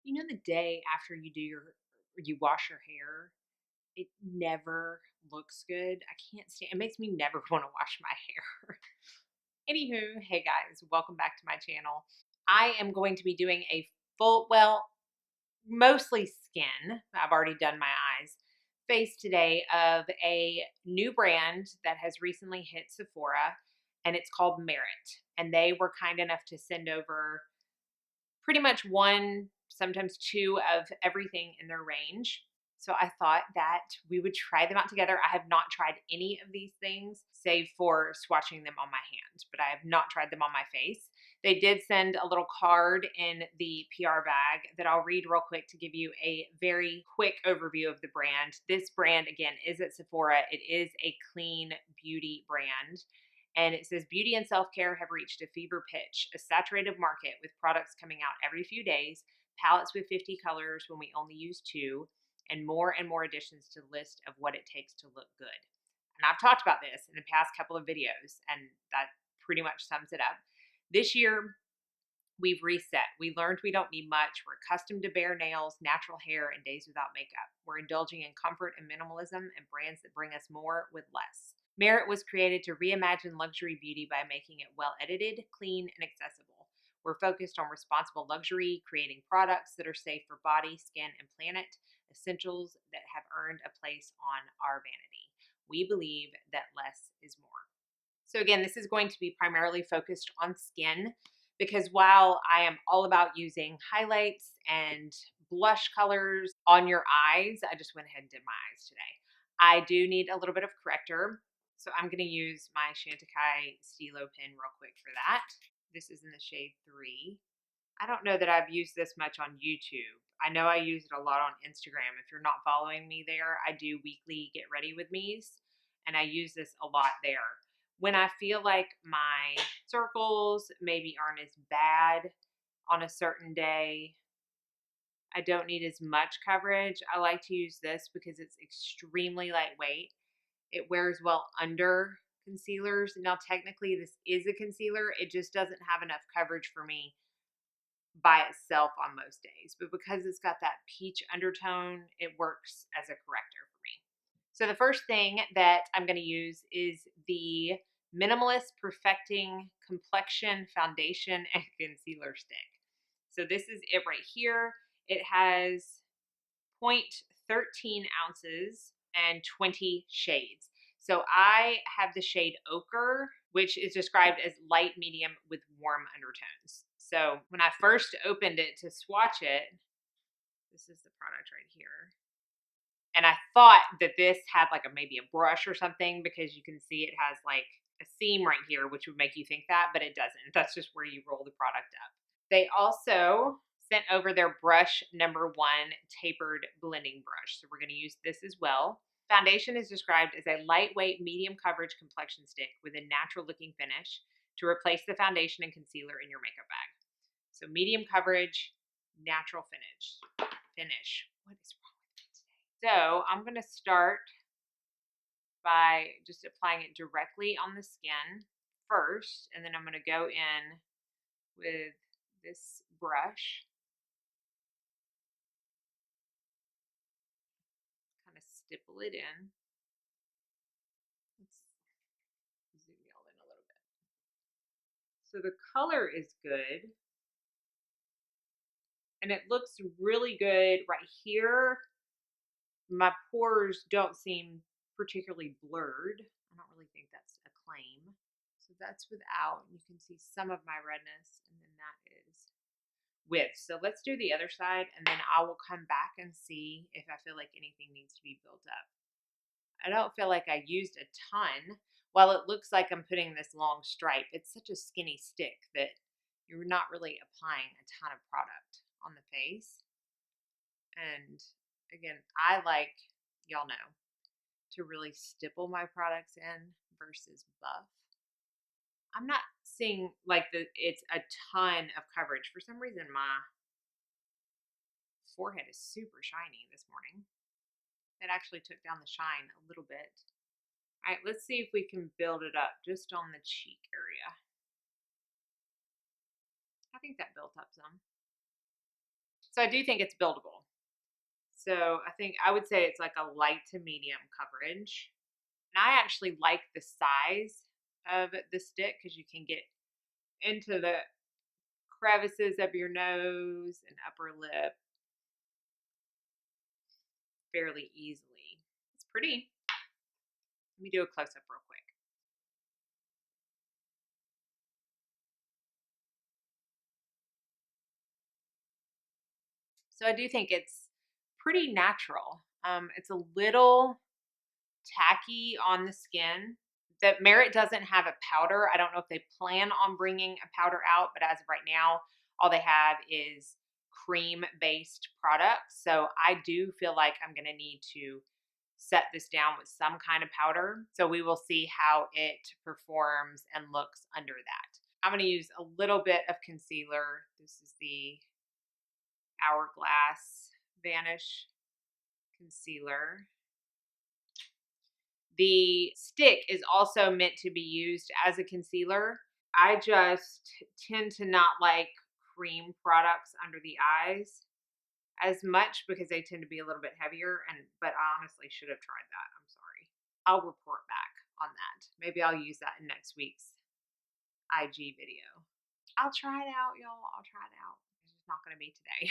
You know, the day after you wash your hair, it never looks good. I can't stand it. Makes me never want to wash my hair. Anywho, hey guys, welcome back to my channel. I am going to be doing a mostly skin. I've already done my eyes. Face today of a new brand that has recently hit Sephora, and it's called Merit. And they were kind enough to send over pretty much one, sometimes two of everything in their range. So I thought that we would try them out together. I have not tried any of these things save for swatching them on my hand, but I have not tried them on my face. They did send a little card in the PR bag that I'll read real quick to give you a very quick overview of the brand. This brand, again, is at Sephora. It is a clean beauty brand. And it says beauty and self-care have reached a fever pitch, a saturated market with products coming out every few days, palettes with 50 colors when we only use two, and more additions to the list of what it takes to look good. And I've talked about this in the past couple of videos, and that pretty much sums it up. This year, we've reset. We learned we don't need much. We're accustomed to bare nails, natural hair, and days without makeup. We're indulging in comfort and minimalism and brands that bring us more with less. Merit was created to reimagine luxury beauty by making it well edited, clean, and accessible. We're focused on responsible luxury, creating products that are safe for body, skin, and planet, essentials that have earned a place on our vanity. We believe that less is more. So again, this is going to be primarily focused on skin because while I am all about using highlights and blush colors on your eyes, I just went ahead and did my eyes today. I do need a little bit of corrector. So I'm going to use my Chantecaille Stilo pen real quick for that. This is in the shade 3. I don't know that I've used this much on YouTube. I know I use it a lot on Instagram. If you're not following me there, I do weekly get ready with me's, and I use this a lot there. When I feel like my circles maybe aren't as bad on a certain day, I don't need as much coverage. I like to use this because it's extremely lightweight. It wears well under concealers. Now, technically, this is a concealer. It just doesn't have enough coverage for me by itself on most days. But because it's got that peach undertone, it works as a corrector for me. So the first thing that I'm going to use is the Minimalist Perfecting Complexion Foundation and Concealer Stick. So this is it right here. It has 0.13 ounces and 20 shades. So I have the shade Ochre, which is described as light medium with warm undertones. So when I first opened it to swatch it, this is the product right here. And I thought that this had like maybe a brush or something because you can see it has like a seam right here, which would make you think that, but it doesn't. That's just where you roll the product up. They also sent over their brush number 1 tapered blending brush. So we're going to use this as well. Foundation is described as a lightweight, medium coverage complexion stick with a natural looking finish to replace the foundation and concealer in your makeup bag. So medium coverage, natural finish. What is wrong with me today? So I'm going to start by just applying it directly on the skin first, and then I'm going to go in with this brush, kind of stipple it in. Let's zoom y'all in a little bit. So the color is good, and it looks really good right here. My pores don't seem particularly blurred. I don't really think that's a claim. So that's without. You can see some of my redness, and then that is with. So let's do the other side, and then I will come back and see if I feel like anything needs to be built up. I don't feel like I used a ton. While it looks like I'm putting this long stripe, it's such a skinny stick that you're not really applying a ton of product on the face. And again, I like, y'all know, to really stipple my products in versus buff. I'm not seeing like it's a ton of coverage. For some reason, my forehead is super shiny this morning. It actually took down the shine a little bit. All right, let's see if we can build it up just on the cheek area. I think that built up some. So I do think it's buildable. So I think I would say it's like a light to medium coverage. And I actually like the size of the stick because you can get into the crevices of your nose and upper lip fairly easily. It's pretty. Let me do a close up real quick. So I do think it's pretty natural. It's a little tacky on the skin. The Merit doesn't have a powder. I don't know if they plan on bringing a powder out, but as of right now, all they have is cream based products. So I do feel like I'm going to need to set this down with some kind of powder. So we will see how it performs and looks under that. I'm going to use a little bit of concealer. This is the Hourglass Vanish concealer. The stick is also meant to be used as a concealer. I just tend to not like cream products under the eyes as much because they tend to be a little bit heavier, but I honestly should have tried that. I'm sorry. I'll report back on that. Maybe I'll use that in next week's IG video. I'll try it out, y'all. I'll try it out. It's just not going to be today.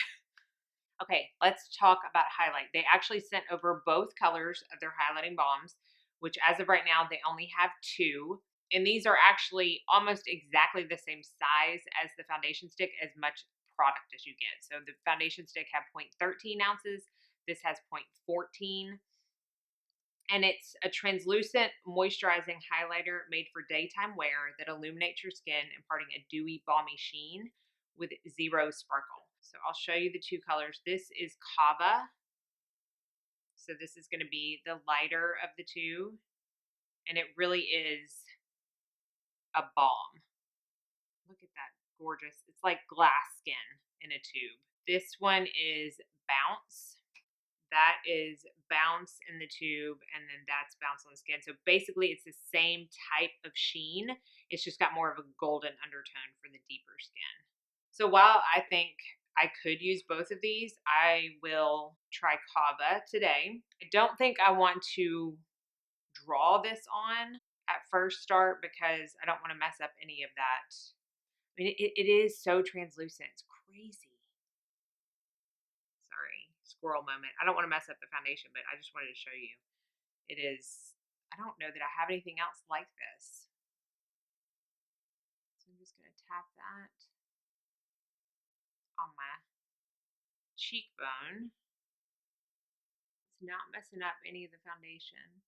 Okay, let's talk about highlight. They actually sent over both colors of their highlighting balms, which as of right now, they only have 2. And these are actually almost exactly the same size as the foundation stick, as much product as you get. So the foundation stick had 0.13 ounces. This has 0.14. And it's a translucent moisturizing highlighter made for daytime wear that illuminates your skin, imparting a dewy, balmy sheen with 0 sparkle. So I'll show you the 2 colors. This is Cava. So this is going to be the lighter of the 2. And it really is a balm. Look at that, gorgeous. It's like glass skin in a tube. This one is Bounce. That is Bounce in the tube, and then that's Bounce on the skin. So basically it's the same type of sheen. It's just got more of a golden undertone for the deeper skin. So while I think I could use both of these, I will try Cava today. I don't think I want to draw this on at first start because I don't want to mess up any of that. I mean, it is so translucent. It's crazy. Sorry, squirrel moment. I don't want to mess up the foundation, but I just wanted to show you. It is, I don't know that I have anything else like this. So I'm just going to tap that on my cheekbone. It's not messing up any of the foundation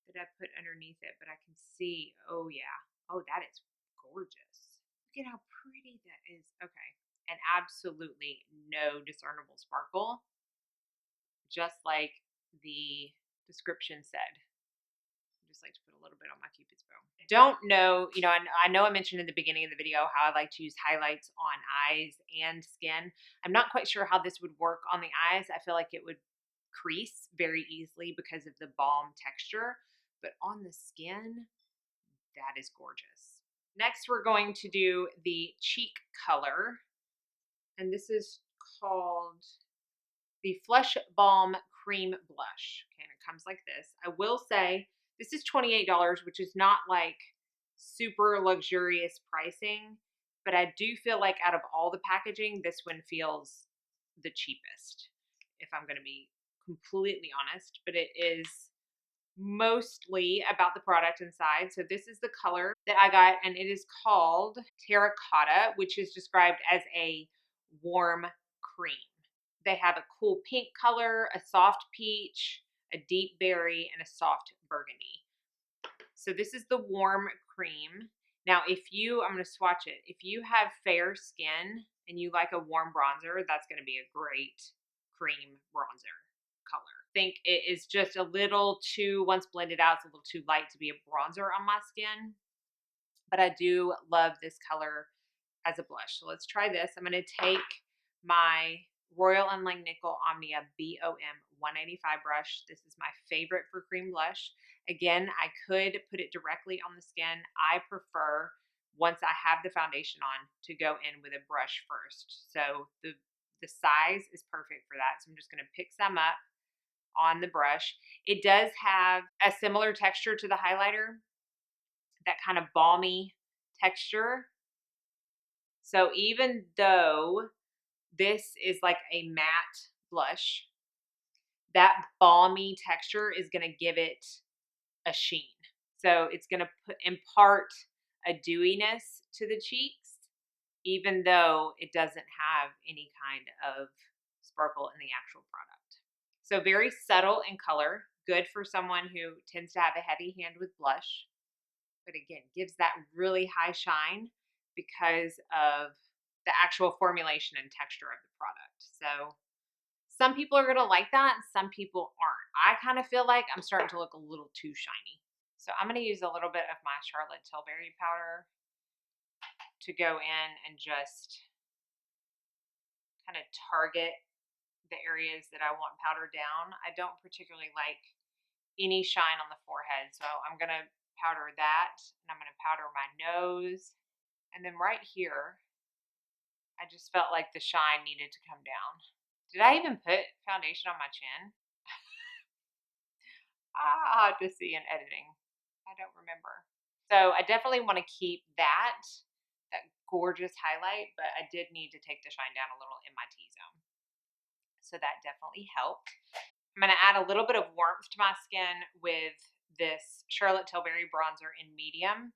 that I put underneath it, but I can see, oh yeah, oh, that is gorgeous. Look at how pretty that is. Okay, and absolutely no discernible sparkle, just like the description said. I just like to put a little bit on my Cupid's bow. I don't know, I know I mentioned in the beginning of the video how I like to use highlights on eyes and skin. I'm not quite sure how this would work on the eyes. I feel like it would crease very easily because of the balm texture, but on the skin, that is gorgeous. Next, we're going to do the cheek color, and this is called the Flush Balm Cream Blush. Okay, and it comes like this. I will say this is $28, which is not like super luxurious pricing, but I do feel like out of all the packaging, this one feels the cheapest, if I'm going to be completely honest, but it is mostly about the product inside. So this is the color that I got, and it is called Terracotta, which is described as a warm cream. They have a cool pink color, a soft peach, a deep berry, and a soft burgundy. So this is the warm cream. Now, I'm going to swatch it. If you have fair skin and you like a warm bronzer, that's going to be a great cream bronzer color. I think it is just a little too, once blended out, it's a little too light to be a bronzer on my skin. But I do love this color as a blush. So let's try this. I'm going to take my Royal & Langnickel Omnia BOM 185 brush. This is my favorite for cream blush. Again, I could put it directly on the skin. I prefer, once I have the foundation on, to go in with a brush first. So the the size is perfect for that. So I'm just going to pick some up on the brush. It does have a similar texture to the highlighter, that kind of balmy texture. So even though this is like a matte blush, that balmy texture is going to give it a sheen. So it's going to impart a dewiness to the cheeks, even though it doesn't have any kind of sparkle in the actual product. So very subtle in color, good for someone who tends to have a heavy hand with blush, but again, gives that really high shine because of the actual formulation and texture of the product. So some people are going to like that, some people aren't. I kind of feel like I'm starting to look a little too shiny. So I'm going to use a little bit of my Charlotte Tilbury powder to go in and just kind of target the areas that I want powdered down. I don't particularly like any shine on the forehead, so I'm going to powder that, and I'm going to powder my nose. And then right here, I just felt like the shine needed to come down. Did I even put foundation on my chin? I'll have to see in editing. I don't remember. So I definitely want to keep that gorgeous highlight, but I did need to take the shine down a little in my T-zone. So that definitely helped. I'm going to add a little bit of warmth to my skin with this Charlotte Tilbury bronzer in medium.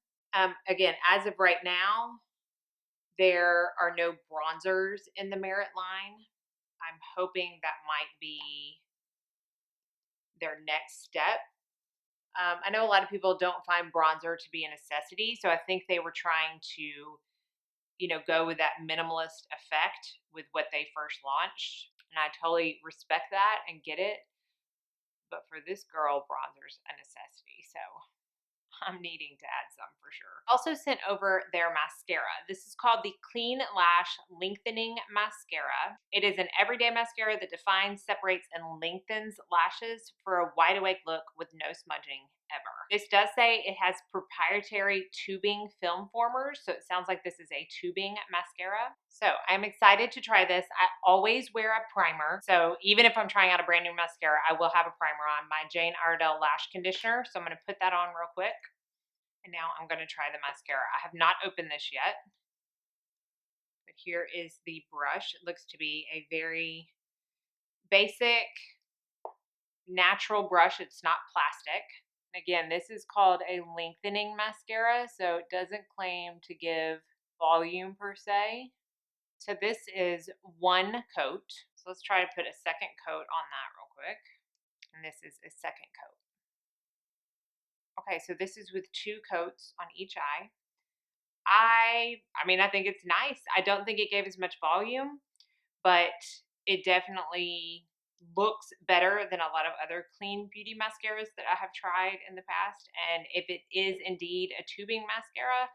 Again, as of right now, there are no bronzers in the Merit line. I'm hoping that might be their next step. I know a lot of people don't find bronzer to be a necessity, so I think they were trying to, go with that minimalist effect with what they first launched, and I totally respect that and get it. But for this girl, bronzer's a necessity, so I'm needing to add some for sure. Also sent over their mascara. This is called the Clean Lash Lengthening Mascara. It is an everyday mascara that defines, separates, and lengthens lashes for a wide awake look with no smudging ever. This does say it has proprietary tubing film formers, so it sounds like this is a tubing mascara. So I'm excited to try this. I always wear a primer, so even if I'm trying out a brand new mascara, I will have a primer on, my Jane Iredale lash conditioner. So I'm going to put that on real quick. And now I'm going to try the mascara. I have not opened this yet, but here is the brush. It looks to be a very basic, natural brush. It's not plastic. And again, this is called a lengthening mascara, so it doesn't claim to give volume per se. So this is one coat. So let's try to put a second coat on that real quick. And this is a second coat. Okay, so this is with two coats on each eye. I mean, I think it's nice. I don't think it gave as much volume, but it definitely looks better than a lot of other clean beauty mascaras that I have tried in the past. And if it is indeed a tubing mascara,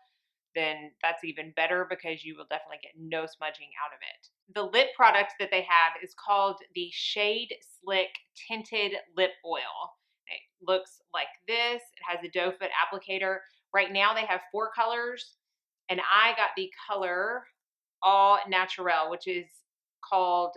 then that's even better because you will definitely get no smudging out of it. The lip product that they have is called the Shade Slick Tinted Lip Oil. It looks like this. It has a doe foot applicator. Right now they have 4 colors, and I got the color All Naturel, which is called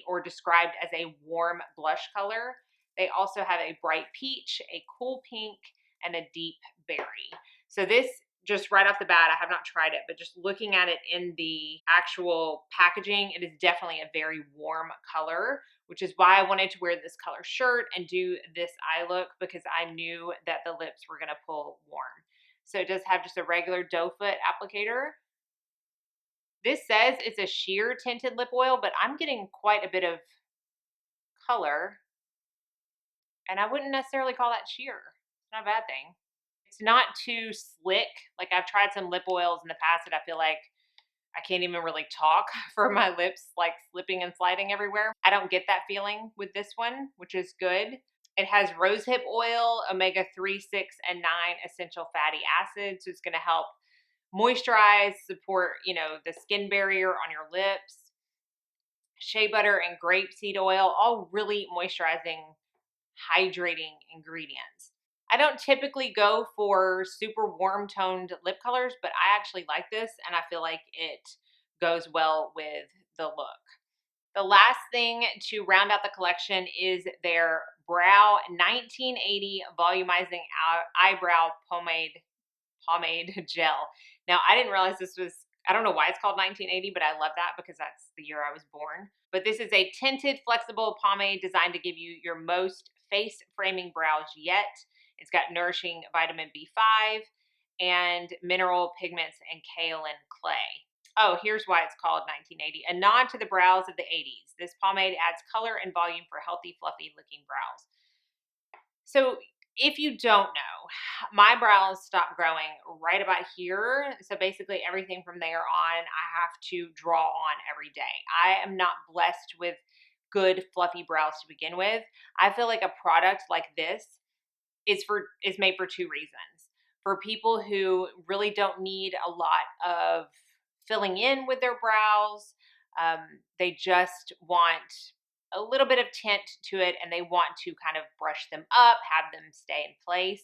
or described as a warm blush color. They also have a bright peach, a cool pink, and a deep berry. So this, just right off the bat, I have not tried it, but just looking at it in the actual packaging, it is definitely a very warm color, which is why I wanted to wear this color shirt and do this eye look, because I knew that the lips were going to pull warm. So it does have just a regular doe foot applicator. This says it's a sheer tinted lip oil, but I'm getting quite a bit of color, and I wouldn't necessarily call that sheer. It's not a bad thing. It's not too slick. Like, I've tried some lip oils in the past that I feel like I can't even really talk for my lips, like slipping and sliding everywhere. I don't get that feeling with this one, which is good. It has rosehip oil, omega-3, 6, and 9 essential fatty acids, so it's going to help moisturize, support, the skin barrier on your lips. Shea butter and grapeseed oil, all really moisturizing, hydrating ingredients. I don't typically go for super warm toned lip colors, but I actually like this, and I feel like it goes well with the look. The last thing to round out the collection is their Brow 1980 Volumizing Eyebrow Pomade Gel. Now, I didn't realize this was, I don't know why it's called 1980, but I love that because that's the year I was born. But this is a tinted, flexible pomade designed to give you your most face-framing brows yet. It's got nourishing vitamin B5 and mineral pigments and kaolin clay. Oh, here's why it's called 1980. A nod to the brows of the 80s. This pomade adds color and volume for healthy, fluffy looking brows. So if you don't know, my brows stop growing right about here. So basically everything from there on, I have to draw on every day. I am not blessed with good fluffy brows to begin with. I feel like a product like this is made for two reasons. For people who really don't need a lot of filling in with their brows, they just want a little bit of tint to it and they want to kind of brush them up, have them stay in place.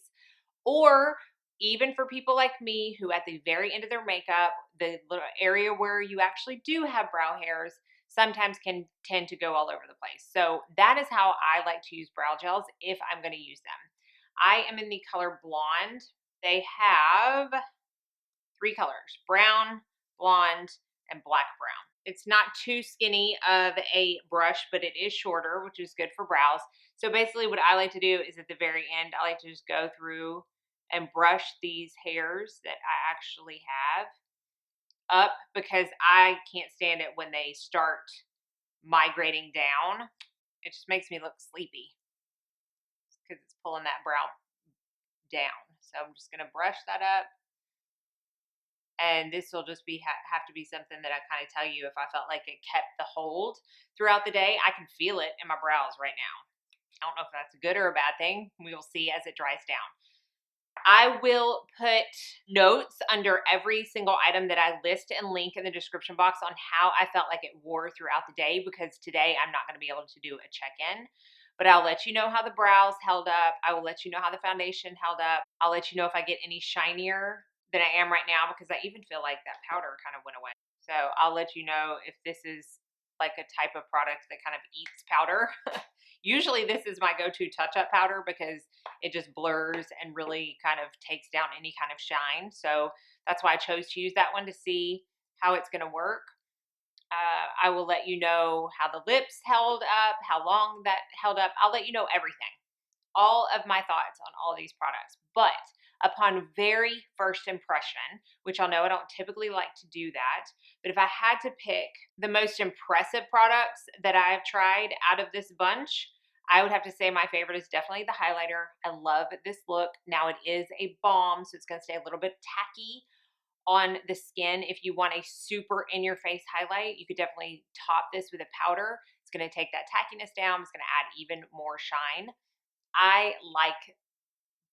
Or even for people like me who at the very end of their makeup, the little area where you actually do have brow hairs sometimes can tend to go all over the place. So that is how I like to use brow gels if I'm going to use them. I am in the color blonde. They have three colors: brown, blonde, and black brown. It's not too skinny of a brush, but it is shorter, which is good for brows. So basically what I like to do is at the very end, I like to just go through and brush these hairs that I actually have up because I can't stand it when they start migrating down. It just makes me look sleepy because it's pulling that brow down. So I'm just going to brush that up. And this will just be have to be something that I kind of tell you if I felt like it kept the hold throughout the day. I can feel it in my brows right now. I don't know if that's a good or a bad thing. We will see as it dries down. I will put notes under every single item that I list and link in the description box on how I felt like it wore throughout the day, because today I'm not going to be able to do a check-in. But I'll let you know how the brows held up. I will let you know how the foundation held up. I'll let you know if I get any shinier than I am right now, because I even feel like that powder kind of went away. So I'll let you know if this is like a type of product that kind of eats powder. Usually this is my go-to touch-up powder because it just blurs and really kind of takes down any kind of shine. So that's why I chose to use that one to see how it's going to work. I will let you know how the lips held up, how long that held up. I'll let you know everything, all of my thoughts on all of these products. But upon very first impression, which I'll know I don't typically like to do that, but if I had to pick the most impressive products that I've tried out of this bunch, I would have to say my favorite is definitely the highlighter. I love this look. Now it is a balm, so it's going to stay a little bit tacky on the skin. If you want a super in-your-face highlight, you could definitely top this with a powder. It's going to take that tackiness down. It's going to add even more shine. I like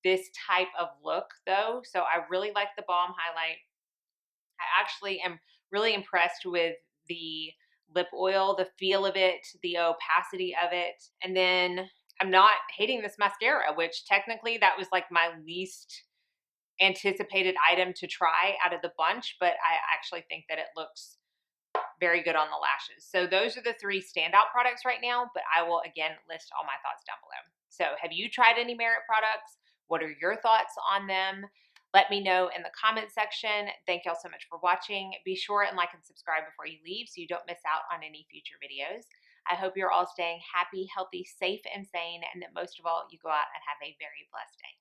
this type of look though, so I really like the balm highlight. I actually am really impressed with the lip oil, the feel of it, the opacity of it. And then I'm not hating this mascara, which technically that was like my least anticipated item to try out of the bunch, but I actually think that it looks very good on the lashes. So those are the three standout products right now, but I will again list all my thoughts down below. So have you tried any Merit products? What are your thoughts on them? Let me know in the comment section. Thank y'all so much for watching. Be sure and like and subscribe before you leave so you don't miss out on any future videos. I hope you're all staying happy, healthy, safe, and sane, and that most of all, you go out and have a very blessed day.